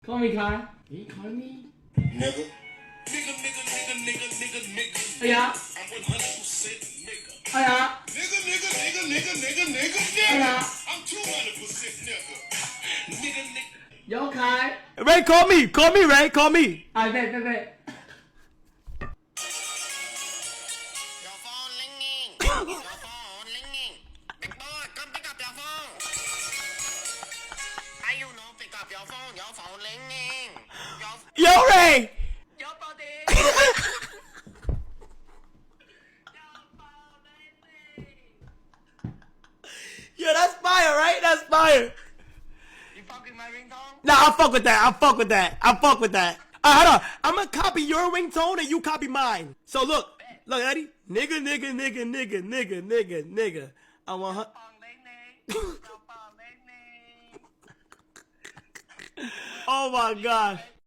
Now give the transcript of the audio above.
Call me Kai. Can you call me? Nigga. Nigga. Yeah. I'm 100% nigga. Yeah. Nigga. Yeah. I'm 200% nigga. Nigga. Yo, Kai. Ray, call me. Call me, Ray. Call me. I bet. Your phone ringing. Your phone ringing. Big boy, come pick up your phone. I you know pick up your phone. Your phone ringing. Yo, Ray. Yo, buddy. Yo, that's fire, right? That's fire. You fucking my ringtone? Nah, I fuck with that. Hold on. I'm gonna copy your ringtone and you copy mine. So look, Eddie. Nigga. I want her. Oh my God.